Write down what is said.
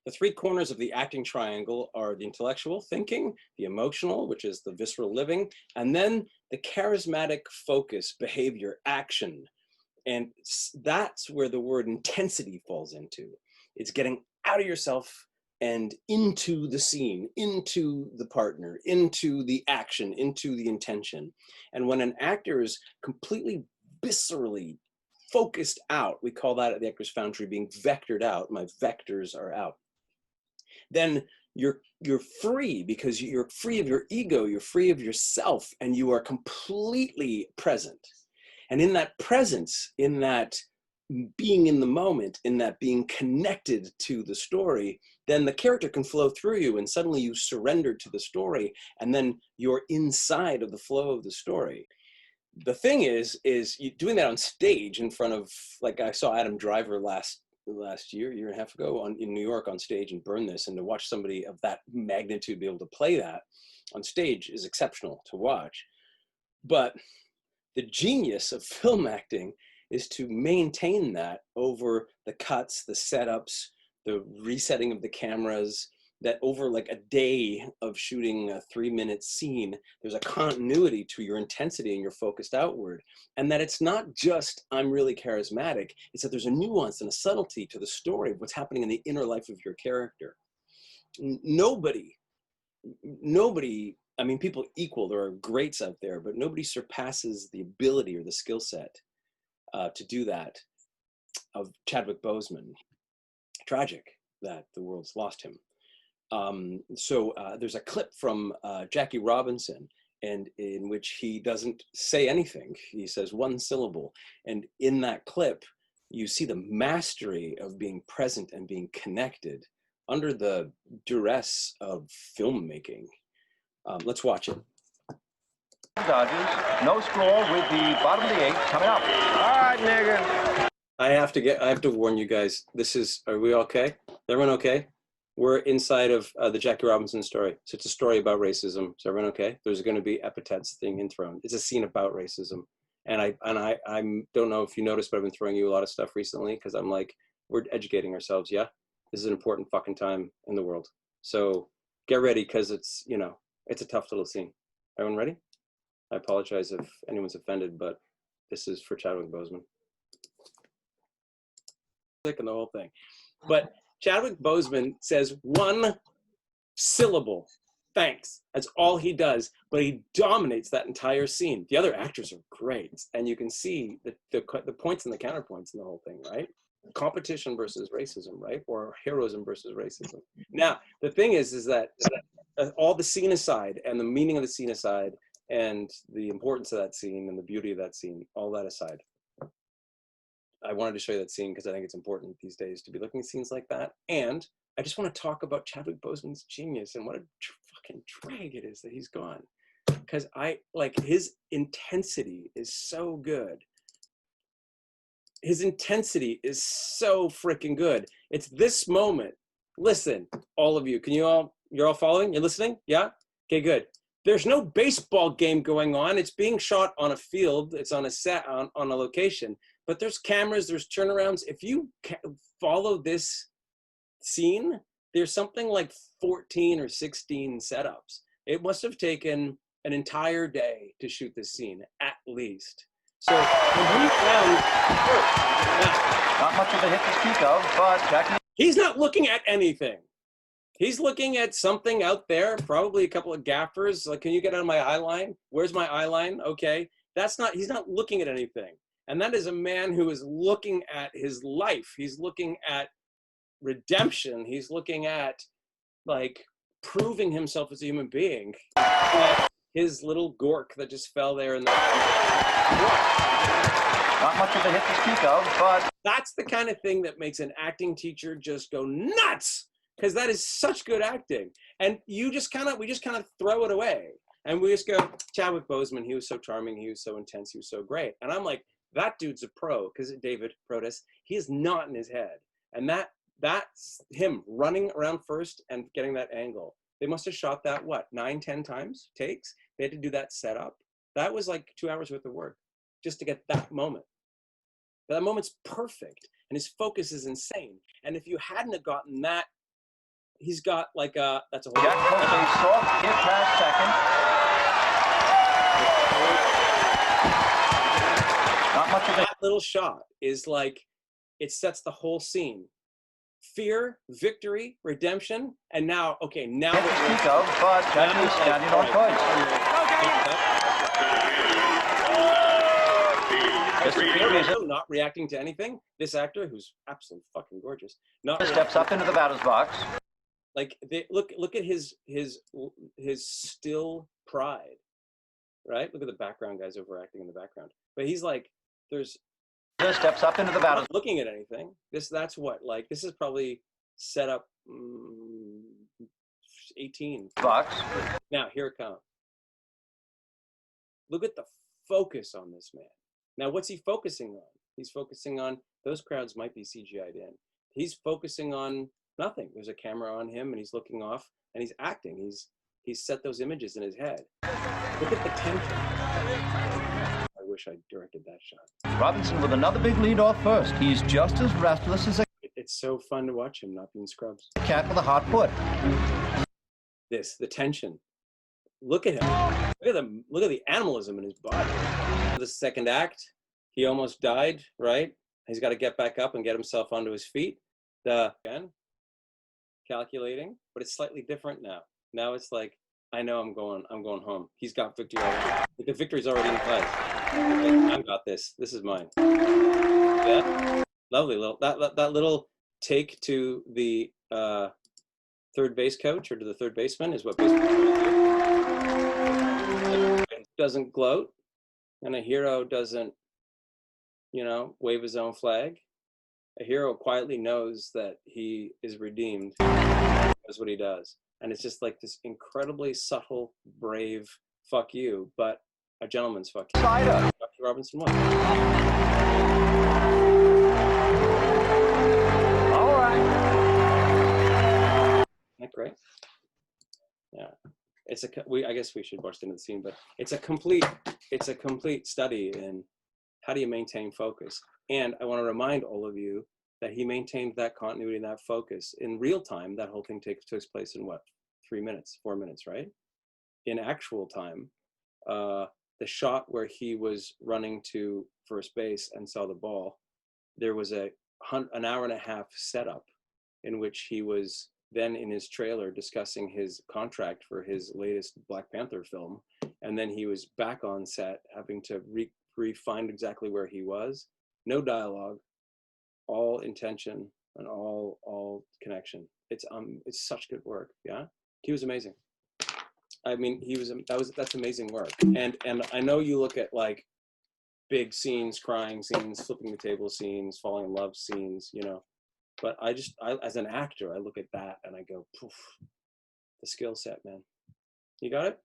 The three corners of the acting triangle are the intellectual thinking, the emotional, which is the visceral living, and then the charismatic focus, behavior, action. And that's where the word intensity falls into. It's getting out of yourself and into the scene, into the partner, into the action, into the intention. And when an actor is completely viscerally focused out, we call that at the Actors Foundry being vectored out. My vectors are out. Then you're free, because you're free of your ego, you're free of yourself, and you are completely present. And in that presence, in that being in the moment, in that being connected to the story, then the character can flow through you, and suddenly you surrender to the story, and then you're inside of the flow of the story. The thing is you doing that on stage in front of, like I saw Adam Driver last year and a half ago in New York on stage and burn this, and to watch somebody of that magnitude be able to play that on stage is exceptional to watch. But the genius of film acting is to maintain that over the cuts, the setups, the resetting of the cameras, that over like a day of shooting a 3-minute scene, there's a continuity to your intensity and you're focused outward. And that it's not just, I'm really charismatic, it's that there's a nuance and a subtlety to the story of what's happening in the inner life of your character. Nobody, I mean, people equal, there are greats out there, but nobody surpasses the ability or the skill set to do that of Chadwick Boseman. Tragic that the world's lost him. There's a clip from Jackie Robinson, and in which he doesn't say anything. He says one syllable. And in that clip, you see the mastery of being present and being connected under the duress of filmmaking. Let's watch it. Dodgers, no score with the bottom of the 8th coming up. All right, nigga. I have to warn you guys. Are we okay? Everyone okay? We're inside of the Jackie Robinson story. So it's a story about racism. Is everyone okay? There's going to be epithets being thrown. It's a scene about racism. And I don't know if you noticed, but I've been throwing you a lot of stuff recently because I'm like, we're educating ourselves. Yeah. This is an important fucking time in the world. So get ready, because it's, it's a tough little scene. Everyone ready? I apologize if anyone's offended, but this is for Chadwick Boseman. And the whole thing. But Chadwick Boseman says one syllable, thanks. That's all he does, but he dominates that entire scene. The other actors are great, and you can see the points and the counterpoints in the whole thing, right? Competition versus racism, right? Or heroism versus racism. Now, the thing is that all the scene aside, and the meaning of the scene aside, and the importance of that scene, and the beauty of that scene, all that aside, I wanted to show you that scene because I think it's important these days to be looking at scenes like that. And I just want to talk about Chadwick Boseman's genius and what a fucking drag it is that he's gone. Because his intensity is so good. His intensity is so freaking good. It's this moment. Listen, all of you, you're all following? You're listening? Yeah? Okay, good. There's no baseball game going on. It's being shot on a field. It's on a set, on a location. But there's cameras, there's turnarounds. If you follow this scene, there's something like 14 or 16 setups. It must have taken an entire day to shoot this scene, at least. So when he found not much of a hit to speak of, but Jackie, he's not looking at anything. He's looking at something out there, probably a couple of gaffers. Like, can you get on my eye line? Where's my eye line? Okay. He's not looking at anything. And that is a man who is looking at his life. He's looking at redemption. He's looking at, like, proving himself as a human being. His little gork that just fell there in the... Not much of a hit to speak of, but... That's the kind of thing that makes an acting teacher just go nuts! Because that is such good acting. And we just kind of throw it away. And we just go, Chadwick Boseman, he was so charming, he was so intense, he was so great. And I'm like, that dude's a pro, because David Protus, he is not in his head. And that's him running around first and getting that angle. They must have shot that, 9, 10 times, takes? They had to do that setup. That was like 2 hours worth of work just to get that moment. But that moment's perfect, and his focus is insane. And if you hadn't have gotten that he's got like a, that's a whole Jack puts a soft hit past second. Not much of that little shot is like, it sets the whole scene. Fear, victory, redemption, and now, okay, now to speak of, but Jack is standing on points. Not reacting to anything. This actor, who's absolutely fucking gorgeous, not steps up into the batter's box. Like look at his still pride, right? Look at the background guys overacting in the background, but he's like, there's steps up into the batter's not looking at anything. That's what, like, this is probably set up 18 box. Now here it comes. Look at the focus on this man. Now, what's he focusing on? He's focusing on, those crowds might be CGI'd in. He's focusing on nothing. There's a camera on him and he's looking off and he's acting. He's set those images in his head. Look at the tension. I wish I directed that shot. Robinson with another big lead off first. He's just as restless as a It's so fun to watch him not being scrubs. cat with a hot foot. The tension. Look at him. Look at the animalism in his body. The second act, he almost died, right? He's got to get back up and get himself onto his feet. Again, calculating, but it's slightly different now. Now it's like, I know I'm going home. He's got victory already. The victory's already in place. I've got this. This is mine. Yeah, lovely little that little take to the third base coach or to the third baseman is what baseball doesn't gloat, and a hero doesn't, wave his own flag. A hero quietly knows that he is redeemed. Knows what he does, and it's just like this incredibly subtle, brave fuck you, but a gentleman's fuck you. Dr. Robinson was. All right. Isn't that great? Yeah. I guess we should burst into the scene, but it's a complete study in how do you maintain focus. And I want to remind all of you that he maintained that continuity and that focus in real time. That whole thing takes place in what, 4 minutes, right? In actual time, the shot where he was running to first base and saw the ball, there was an hour and a half setup in which he was then in his trailer discussing his contract for his latest Black Panther film. And then he was back on set having to refine exactly where he was. No dialogue, all intention and all connection. It's such good work. Yeah, he was amazing. I mean, that's amazing work. And I know you look at like big scenes, crying scenes, flipping the table scenes, falling in love scenes, but I as an actor, I look at that and I go, poof, the skill set, man. You got it?